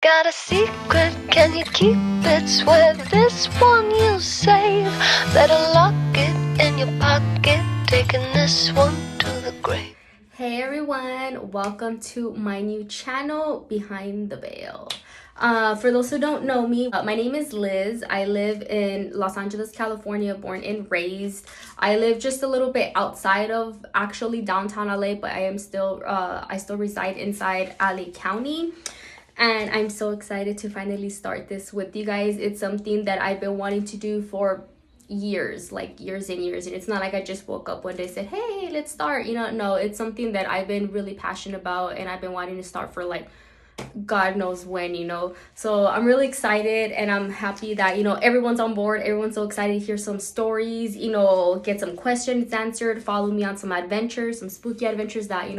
Got a secret, can you keep it? Swear this one you'll save. Better lock it in your pocket, taking this one to the grave. Hey everyone, welcome to my new channel, Behind the Veil. For those who don't know me, my name is Liz. I live in Los Angeles, California, born and raised. I live just a little bit outside of actually downtown LA, but I still reside inside LA County. And I'm so excited to finally start this with you guys. It's something that I've been wanting to do for years, like years and years. And it's not like I just woke up one day and said, hey, let's start. No, it's something that I've been really passionate about and I've been wanting to start for like God knows when, So I'm really excited and I'm happy that, everyone's on board. Everyone's so excited to hear some stories, get some questions answered, follow me on some adventures, some spooky adventures that,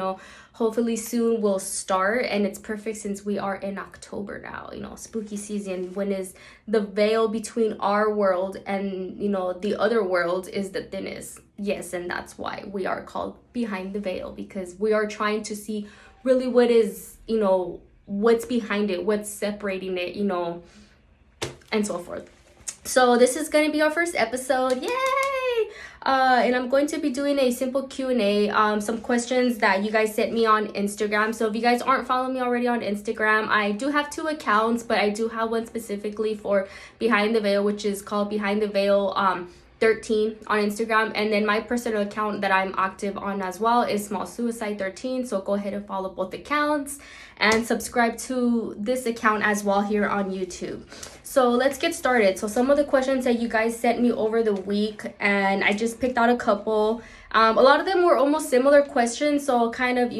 hopefully soon will start. And it's perfect since we are in October now, spooky season. When is the veil between our world and, the other world is the thinnest. Yes, and that's why we are called Behind the Veil, because we are trying to see really what is, what's behind it, what's separating it, and so forth. So this is going to be our first episode. Yay! And I'm going to be doing a simple Q&A, some questions that you guys sent me on Instagram. So if you guys aren't following me already on Instagram, I do have 2 accounts, but I do have one specifically for Behind the Veil, which is called Behind the Veil 13 on Instagram, and then my personal account that I'm active on as well is Small Suicide 13. So go ahead and follow both accounts and subscribe to this account as well here on YouTube. So let's get started. So some of the questions that you guys sent me over the week, and I just picked out a couple. A lot of them were almost similar questions, so kind of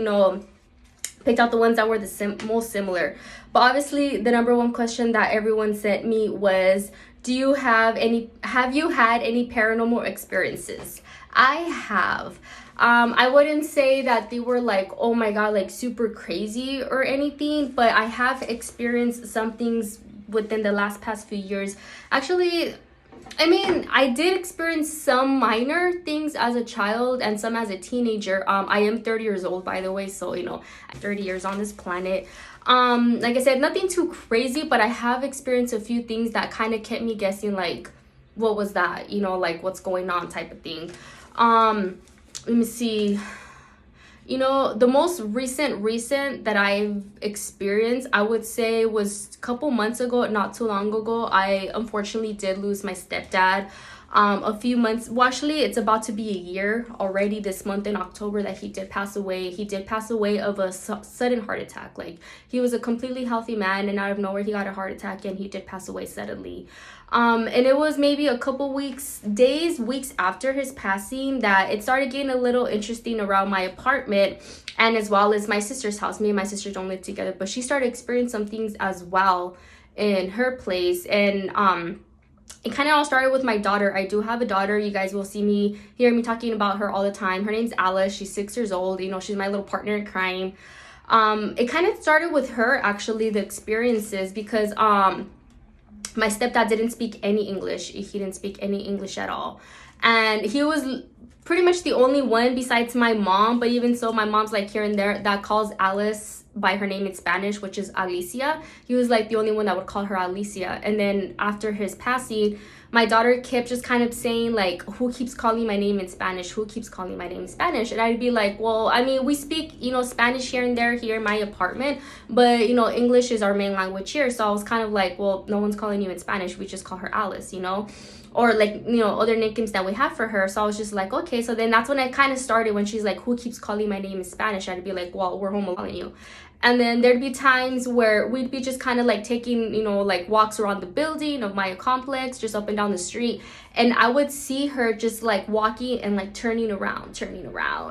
picked out the ones that were the most similar. But obviously the number one question that everyone sent me was, have you had any paranormal experiences? I have. I wouldn't say that they were like, oh my God, like super crazy or anything, but I have experienced some things within the past few years. Actually, I did experience some minor things as a child and some as a teenager. I am 30 years old, by the way, so 30 years on this planet. Like I said, nothing too crazy, but I have experienced a few things that kind of kept me guessing, like, what was that? Like, what's going on type of thing. Let me see. The most recent that I've experienced, I would say, was a couple months ago, not too long ago. I unfortunately did lose my stepdad. A few months, well, actually it's about to be a year already this month in October that he did pass away. He did pass away of a sudden heart attack. Like, he was a completely healthy man, and out of nowhere he got a heart attack and he did pass away suddenly. And it was maybe a couple weeks after his passing that it started getting a little interesting around my apartment, and as well as my sister's house. Me and my sister don't live together, but she started experiencing some things as well in her place. And it kind of all started with my daughter. I do have a daughter. You guys will hear me talking about her all the time. Her name's Alice. She's 6 years old. she's my little partner in crime. It kind of started with her, actually, the experiences, because my stepdad didn't speak any English. He didn't speak any English at all. And he was pretty much the only one besides my mom, but even so, my mom's like here and there that calls Alice by her name in Spanish, which is Alicia. He was like the only one that would call her Alicia. And then after his passing, my daughter kept just kind of saying, like, who keeps calling my name in Spanish? Who keeps calling my name in Spanish? And I'd be like, well, we speak, Spanish here and there here in my apartment, but, English is our main language here. So I was kind of like, well, no one's calling you in Spanish. We just call her Alice, or like, other nicknames that we have for her. So I was just like, okay. So then that's when I kind of started, when she's like, who keeps calling my name in Spanish? I'd be like, well, we're home alone, you. And then there'd be times where we'd be just kind of like taking, like walks around the building of my complex, just up and down the street. And I would see her just like walking and like turning around.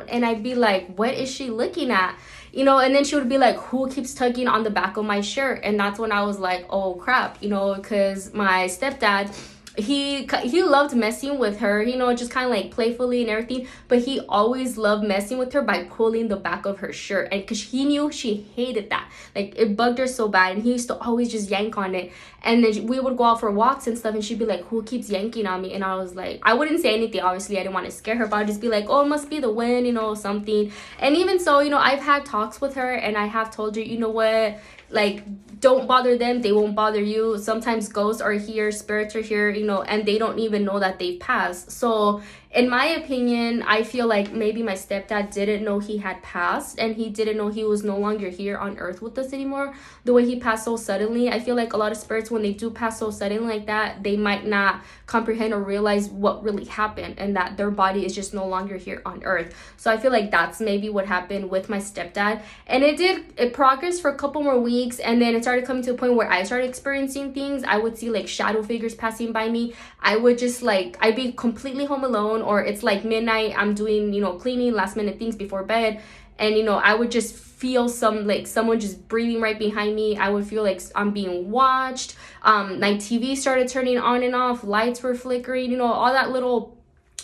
And I'd be like, what is she looking at? And then she would be like, who keeps tugging on the back of my shirt? And that's when I was like, oh crap, because my stepdad, he loved messing with her, just kind of like playfully and everything, but he always loved messing with her by pulling the back of her shirt, and because he knew she hated that, like it bugged her so bad, and he used to always just yank on it. And then we would go out for walks and stuff, and she'd be like, who keeps yanking on me? And I was like, I wouldn't say anything, obviously I didn't want to scare her, but I'd just be like, oh, it must be the wind, something. And even so, I've had talks with her, and I have told her, what, like, don't bother them, they won't bother you. Sometimes ghosts are here, spirits are here, you know, and they don't even know that they've passed. So in my opinion, I feel like maybe my stepdad didn't know he had passed, and he didn't know he was no longer here on earth with us anymore. The way he passed so suddenly, I feel like a lot of spirits, when they do pass so suddenly like that, they might not comprehend or realize what really happened, and that their body is just no longer here on earth. So I feel like that's maybe what happened with my stepdad. And it progressed for a couple more weeks, and then it started coming to a point where I started experiencing things. I would see like shadow figures passing by me. I would just like, I'd be completely home alone, or it's like midnight, I'm doing, you know, cleaning, last minute things before bed, and you know, I would just feel some, like, someone just breathing right behind me. I would feel like I'm being watched. My TV started turning on and off, lights were flickering, you know, all that little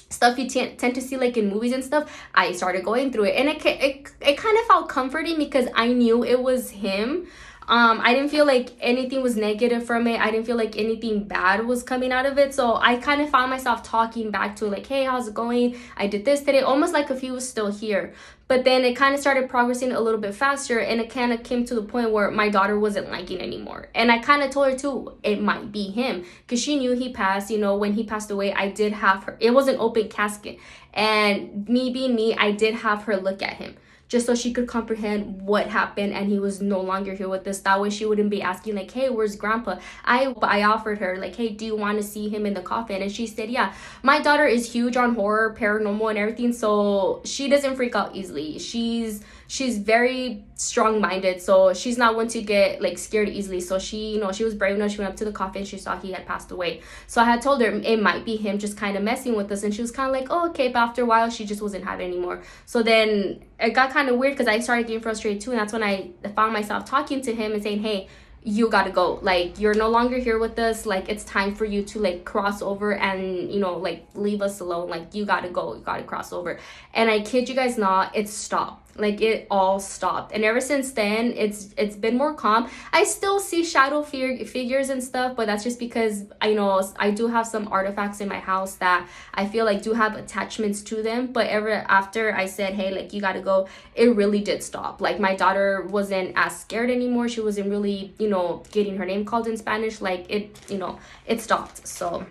stuff you tend to see like in movies and stuff. I started going through it, and it kind of felt comforting because I knew it was him. I didn't feel like anything was negative from it. I didn't feel like anything bad was coming out of it. So I kind of found myself talking back to it, like, hey, how's it going? I did this today, almost like if he was still here. But then it kind of started progressing a little bit faster, and it kind of came to the point where my daughter wasn't liking anymore. And I kind of told her too, it might be him, because she knew he passed. You know, when he passed away, I did have her, it was an open casket. And me being me, I did have her look at him, just so she could comprehend what happened, and he was no longer here with us. That way she wouldn't be asking like, hey, where's grandpa? I offered her like, hey, do you want to see him in the coffin? And she said, yeah. My daughter is huge on horror, paranormal, and everything, so she doesn't freak out easily. She's very strong-minded, so she's not one to get like scared easily. So she, you know, she was brave enough. She went up to the coffin, she saw he had passed away. So I had told her it might be him just kind of messing with us, and she was kind of like, oh, okay. But after a while, she just wasn't having it anymore. So then it got kind of weird, because I started getting frustrated too, and that's when I found myself talking to him and saying, hey, you gotta go, like, you're no longer here with us, like, it's time for you to like cross over and, you know, like, leave us alone, like, you gotta go, you gotta cross over. And I kid you guys not, it stopped. Like, it all stopped, and ever since then it's been more calm. I still see shadow figures and stuff, but that's just because I know I do have some artifacts in my house that I feel like do have attachments to them. But ever after I said, hey, like, you gotta go, it really did stop. Like, my daughter wasn't as scared anymore. She wasn't really, you know, getting her name called in Spanish. Like, it, you know, it stopped. So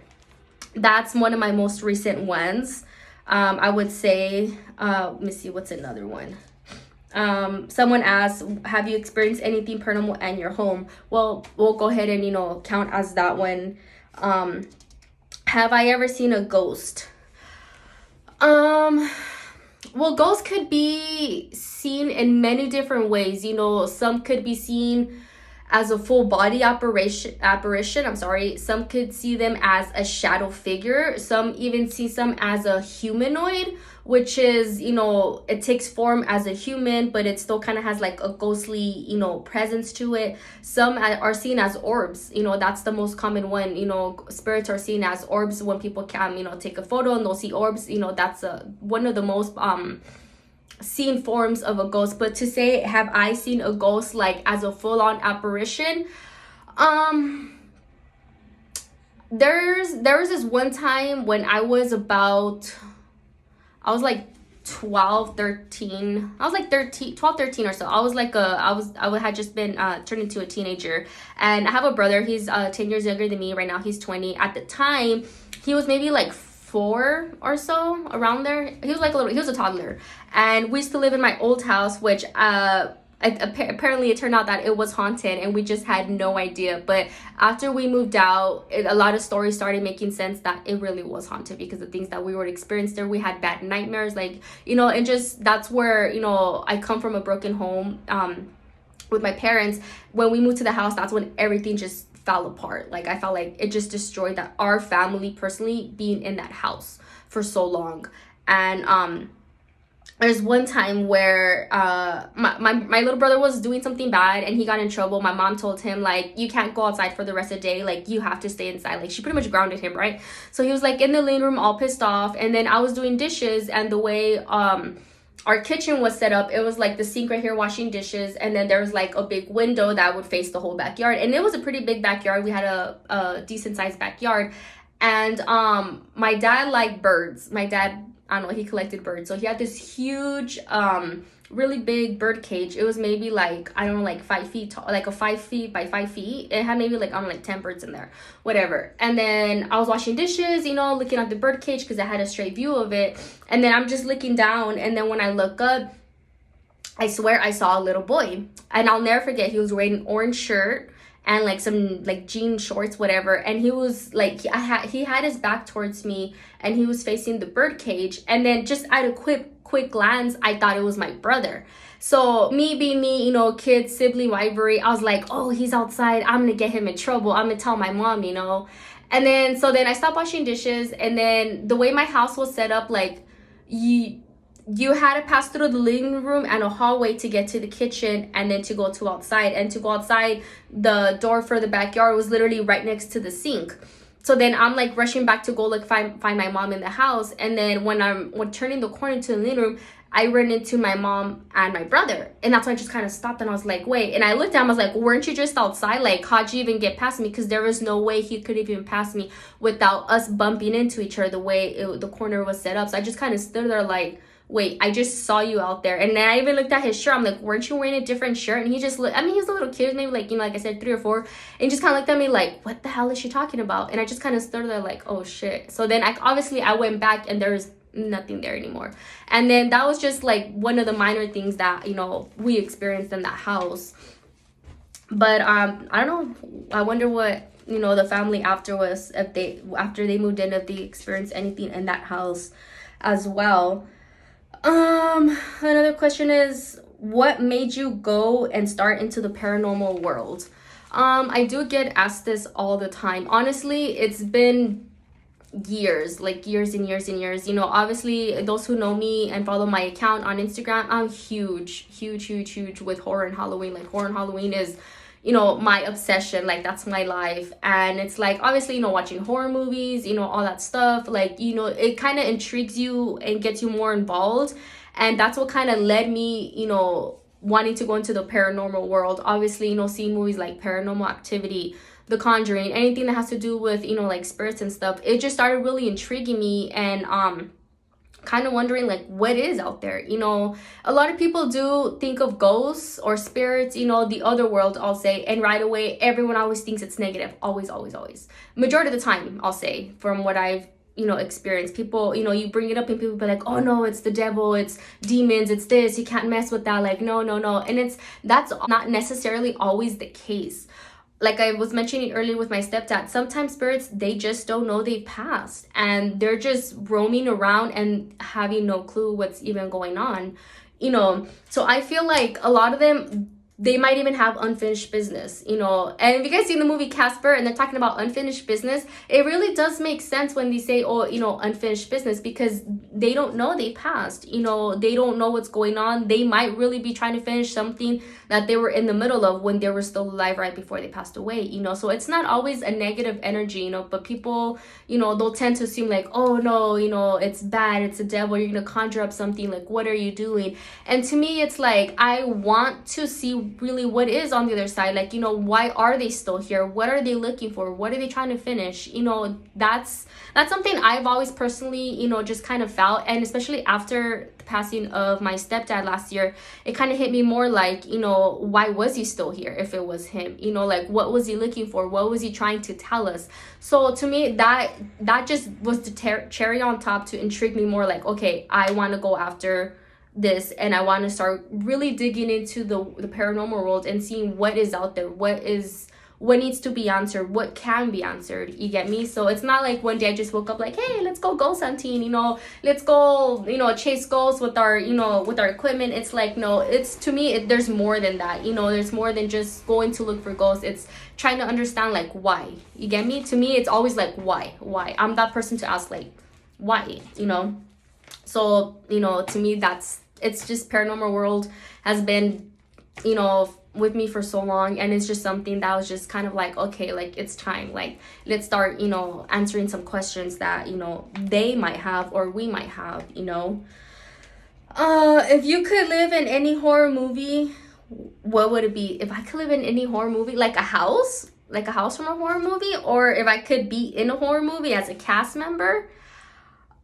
that's one of my most recent ones. I would say, let me see, what's another one? Someone asked, have you experienced anything paranormal in your home? Well, we'll go ahead and, you know, count as that one. Have I ever seen a ghost? Well, ghosts could be seen in many different ways. You know, some could be seen as a full body apparition. Some could see them as a shadow figure. Some even see some as a humanoid, which is, you know, it takes form as a human, but it still kind of has like a ghostly, you know, presence to it. Some are seen as orbs. You know, that's the most common one. You know, spirits are seen as orbs when people can, you know, take a photo and they'll see orbs. You know, that's one of the most seen forms of a ghost. But to say, have I seen a ghost like as a full-on apparition? There was this one time when I was like 12, 13. I was like 12, 13 or so. I was like I had just been turned into a teenager, and I have a brother. He's 10 years younger than me. Right now he's 20. At the time, he was maybe like 4 or so, around there. He was a toddler, and we used to live in my old house, which apparently it turned out that it was haunted, and we just had no idea. But after we moved out, a lot of stories started making sense that it really was haunted, because the things that we would experience there, we had bad nightmares, like, you know. And just, that's where, you know, I come from a broken home with my parents. When we moved to the house, that's when everything just fell apart. Like, I felt like it just destroyed that, our family personally being in that house for so long. And there's one time where my little brother was doing something bad, and he got in trouble. My mom told him, like, you can't go outside for the rest of the day, like, you have to stay inside. Like, she pretty much grounded him, right? So he was like in the living room all pissed off, and then I was doing dishes, and the way our kitchen was set up, it was like the sink right here washing dishes, and then there was like a big window that would face the whole backyard, and it was a pretty big backyard. We had a decent sized backyard. And my dad liked birds. My dad I don't know, he collected birds. So he had this huge, really big bird cage. It was maybe like, I don't know, like 5 feet tall, like a 5 feet by 5 feet. It had maybe like, I don't know, like 10 birds in there, whatever. And then I was washing dishes, you know, looking at the bird cage because I had a straight view of it. And then I'm just looking down, and then when I look up, I swear I saw a little boy. And I'll never forget, he was wearing an orange shirt and like some like jean shorts, whatever. And he was like, he had his back towards me, and he was facing the bird cage. And then just at a quick glance, I thought it was my brother. So me being me, you know, kid sibling rivalry, I was like, oh, he's outside, I'm gonna get him in trouble, I'm gonna tell my mom, you know. And then so then I stopped washing dishes. And then the way my house was set up, like you had to pass through the living room and a hallway to get to the kitchen, and then to go to outside. And to go outside, the door for the backyard was literally right next to the sink. So then I'm like rushing back to go like find my mom in the house. And then when turning the corner to the living room, I ran into my mom and my brother. And that's when I just kind of stopped, and I was like, wait. And I looked at him, I was like, weren't you just outside? Like, how'd you even get past me? Because there was no way he could even pass me without us bumping into each other the way the corner was set up. So I just kind of stood there like, wait, I just saw you out there. And then I even looked at his shirt. I'm like, weren't you wearing a different shirt? And he just looked, I mean, he was a little kid, maybe like, you know, like I said, 3 or 4. And he just kind of looked at me like, what the hell is she talking about? And I just kind of stood there like, oh shit. So then I went back, and there was nothing there anymore. And then that was just like one of the minor things that, you know, we experienced in that house. But I don't know, I wonder what, you know, the family after they moved in, if they experienced anything in that house as well. Another question is, what made you go and start into the paranormal world? I do get asked this all the time. Honestly, it's been years, like years and years and years. You know, obviously those who know me and follow my account on Instagram, I'm huge with horror and Halloween. Like, horror and Halloween is, you know, my obsession. Like, that's my life. And it's like, obviously, you know, watching horror movies, you know, all that stuff, like, you know, it kind of intrigues you and gets you more involved. And that's what kind of led me, you know, wanting to go into the paranormal world. Obviously, you know, seeing movies like Paranormal Activity, The Conjuring, anything that has to do with, you know, like spirits and stuff, it just started really intriguing me. And kind of wondering like what is out there. You know, a lot of people do think of ghosts or spirits, you know, the other world, I'll say, and right away everyone always thinks it's negative. Always majority of the time, I'll say, from what I've, you know, experienced. People, you know, you bring it up and people be like, oh no, it's the devil, it's demons, it's this, you can't mess with that. Like, no. And that's not necessarily always the case. Like I was mentioning earlier with my stepdad, sometimes spirits, they just don't know they've passed, and they're just roaming around and having no clue what's even going on, you know. So I feel like a lot of them, they might even have unfinished business, you know. And if you guys seen the movie Casper and they're talking about unfinished business, it really does make sense when they say, oh, you know, unfinished business, because they don't know they passed, you know, they don't know what's going on. They might really be trying to finish something that they were in the middle of when they were still alive right before they passed away, you know. So it's not always a negative energy, you know, but people, you know, they'll tend to assume like, oh no, you know, it's bad, it's a devil, you're gonna conjure up something, like what are you doing? And to me, it's like, I want to see really what is on the other side. Like, you know, why are they still here? What are they looking for? What are they trying to finish? You know, that's something I've always personally, you know, just kind of felt. And especially after the passing of my stepdad last year, it kind of hit me more like, you know, why was he still here if it was him? You know, like what was he looking for? What was he trying to tell us? So to me, that just was the cherry on top to intrigue me more. Like, okay, I want to go after this, and I want to start really digging into the paranormal world and seeing what is out there, what needs to be answered, what can be answered, you get me? So it's not like one day I just woke up like, hey, let's go ghost hunting, you know, let's go, you know, chase ghosts with our, you know, with our equipment. It's like, no, it's, to me, there's more than that, you know. There's more than just going to look for ghosts. It's trying to understand like why, you get me? To me, it's always like why I'm that person to ask like why, you know. So, you know, to me, it's just paranormal world has been, you know, with me for so long, and it's just something that was just kind of like, okay, like it's time, like let's start, you know, answering some questions that, you know, they might have or we might have, you know. If you could live in any horror movie, what would it be? If I could live in any horror movie, like a house from a horror movie, or if I could be in a horror movie as a cast member,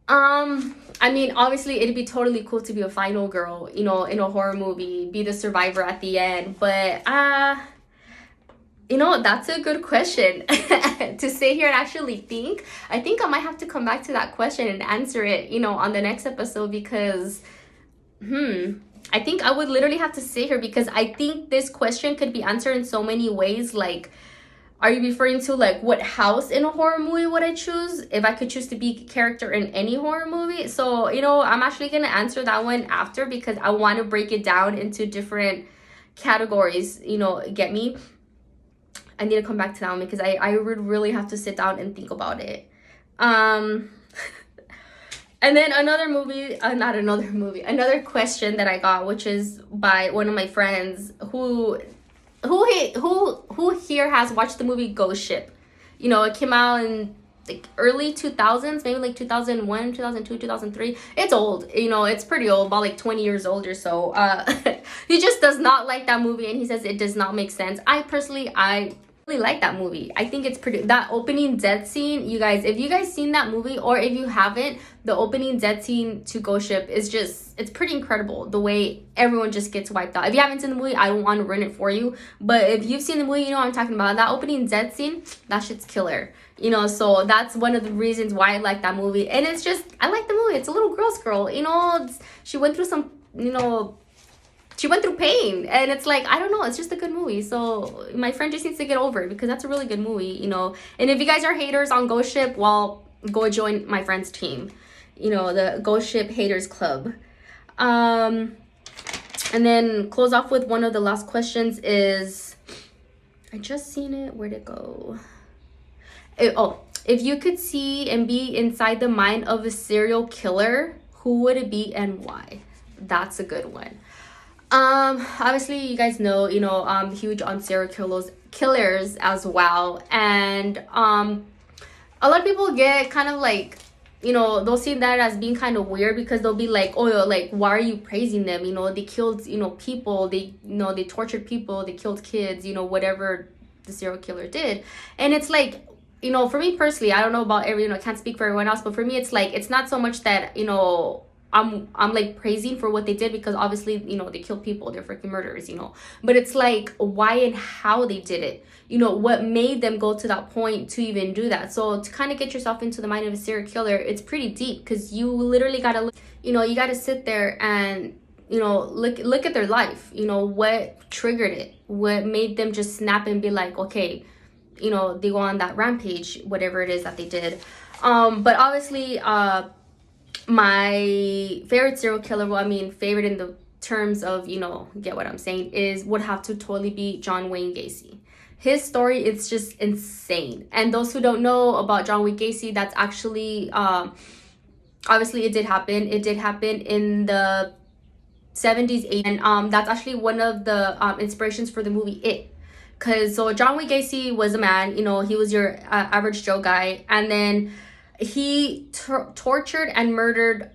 I mean, obviously, it'd be totally cool to be a final girl, you know, in a horror movie, be the survivor at the end. But you know, that's a good question to sit here and actually think. I think I might have to come back to that question and answer it, you know, on the next episode because, I think I would literally have to sit here because I think this question could be answered in so many ways. Like, are you referring to like what house in a horror movie would I choose if I could choose to be a character in any horror movie? So, you know, I'm actually going to answer that one after because I want to break it down into different categories, you know, get me? I need to come back to that one because I would really have to sit down and think about it. And then another question that I got, which is by one of my friends who here has watched the movie Ghost Ship. You know, it came out in like early 2000s, maybe like 2001, 2002, 2003. It's old, you know, it's pretty old, about like 20 years old or so. He just does not like that movie and he says it does not make sense. I really like that movie. I think it's pretty, that opening death scene, you guys, if you guys seen that movie or if you haven't, the opening death scene to Ghost Ship is just, it's pretty incredible the way everyone just gets wiped out. If you haven't seen the movie, I don't want to ruin it for you, but if you've seen the movie, you know what I'm talking about. That opening death scene, that shit's killer, you know. So that's one of the reasons why I like that movie. And it's just, I like the movie. It's a little girl, you know. She went through some, you know, she went through pain and it's like, I don't know, it's just a good movie. So my friend just needs to get over it because that's a really good movie, you know. And if you guys are haters on Ghost Ship, well, go join my friend's team, you know, the Ghost Ship Haters Club. And then close off with one of the last questions is, I just seen it, where'd it go? If you could see and be inside the mind of a serial killer, who would it be and why? That's a good one. Obviously you guys know, you know, I'm huge on serial killers as well. And a lot of people get kind of like, you know, they'll see that as being kind of weird because they'll be like, oh, like, why are you praising them? You know, they killed, you know, people, they, you know, they tortured people, they killed kids, you know, whatever the serial killer did. And it's like, you know, for me personally, I don't know about you know, I can't speak for everyone else, but for me, it's like, it's not so much that, you know, I'm like praising for what they did because obviously, you know, they killed people, they're freaking murderers, you know, but it's like why and how they did it, you know, what made them go to that point to even do that. So to kind of get yourself into the mind of a serial killer, it's pretty deep because you literally gotta look, you know, you gotta sit there and, you know, look at their life, you know, what triggered it, what made them just snap and be like, okay, you know, they go on that rampage, whatever it is that they did. But obviously my favorite serial killer, well, I mean, favorite in the terms of, you know, get what I'm saying, would have to totally be John Wayne Gacy. His story, it's just insane. And those who don't know about John Wayne Gacy, that's actually, obviously it did happen. It did happen in the 70s, 80s. And that's actually one of the inspirations for the movie It. Because, so John Wayne Gacy was a man, you know, he was your average Joe guy. And then he tortured and murdered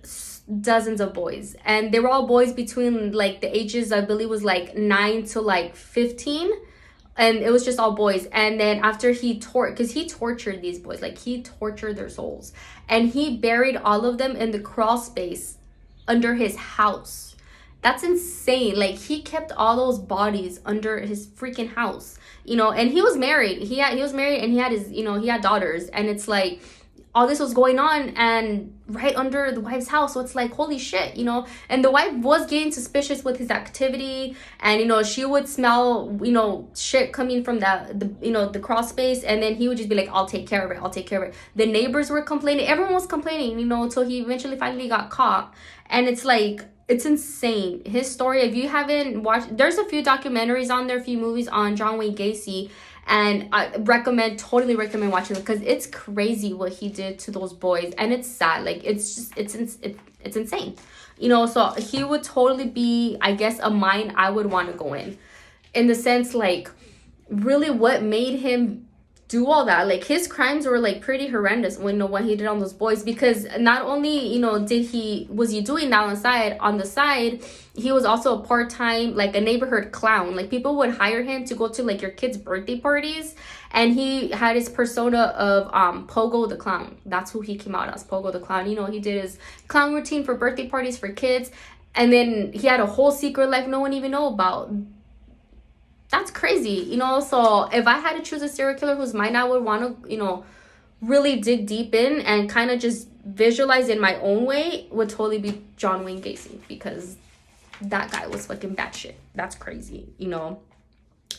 dozens of boys, and they were all boys between like the ages, I believe was like 9 to like 15, and it was just all boys. And then after because he tortured these boys, like he tortured their souls, and he buried all of them in the crawl space under his house. That's insane. Like he kept all those bodies under his freaking house, you know. And he was married, he was married, and he had his, you know, he had daughters, and it's like all this was going on and right under the wife's house. So it's like, holy shit, you know. And the wife was getting suspicious with his activity, and, you know, she would smell, you know, shit coming from the you know, the crawl space, and then he would just be like, I'll take care of it. The neighbors were complaining, everyone was complaining, you know, until he eventually finally got caught. And it's like, it's insane. His story, if you haven't watched, there's a few documentaries on there, a few movies on John Wayne Gacy, and I totally recommend watching them because it's crazy what he did to those boys, and it's sad. Like it's just, it's insane, you know. So he would totally be, I guess, a mind I would want to go in the sense, like, really what made him do all that. Like, his crimes were like pretty horrendous when what he did on those boys, because not only was he doing that on the side, he was also a part-time, like, a neighborhood clown. Like, people would hire him to go to like your kids' birthday parties, and he had his persona of Pogo the Clown. That's who he came out as, Pogo the Clown. He did his clown routine for birthday parties for kids, and then he had a whole secret life no one even know about. That's crazy, so if I had to choose a serial killer whose mind I would want to, really dig deep in and kind of just visualize in my own way, would totally be John Wayne Gacy, because that guy was fucking batshit. That's crazy,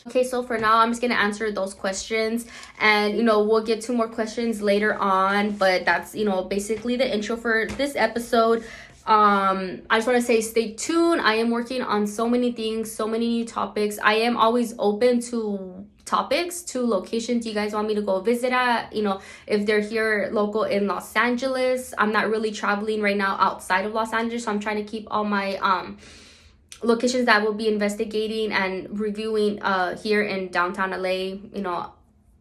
Okay, so for now, I'm just going to answer those questions, and, we'll get to more questions later on, but that's, basically the intro for this episode. I just want to say stay tuned. I am working on so many things, so many new topics. I am always open to topics, to locations you guys want me to go visit at, if they're here local in Los Angeles. I'm not really traveling right now outside of Los Angeles, so I'm trying to keep all my locations that we'll be investigating and reviewing here in downtown LA,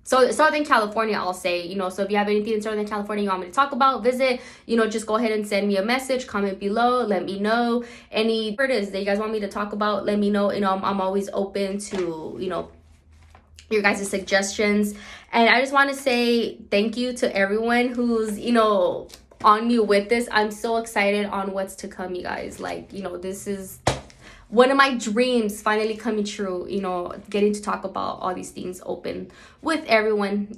so Southern California, I'll say, so if you have anything in Southern California you want me to talk about, visit, just go ahead and send me a message, comment below, let me know. Any ideas that you guys want me to talk about, let me know. I'm always open to, your guys' suggestions. And I just want to say thank you to everyone who's, on me with this. I'm so excited on what's to come, you guys. Like, this is one of my dreams finally coming true, getting to talk about all these things open with everyone,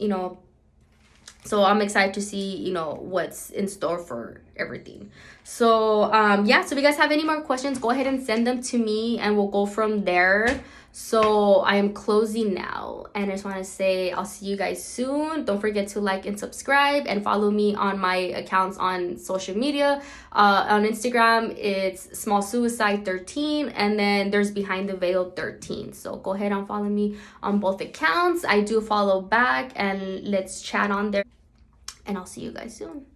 so I'm excited to see, what's in store for everything. So, yeah, so if you guys have any more questions, go ahead and send them to me and we'll go from there. So I am closing now, and I just want to say I'll see you guys soon. Don't forget to like and subscribe and follow me on my accounts on social media. On Instagram, it's Small Suicide 13, and then there's Behind the Veil 13. So go ahead and follow me on both accounts. I do follow back, and let's chat on there. And I'll see you guys soon.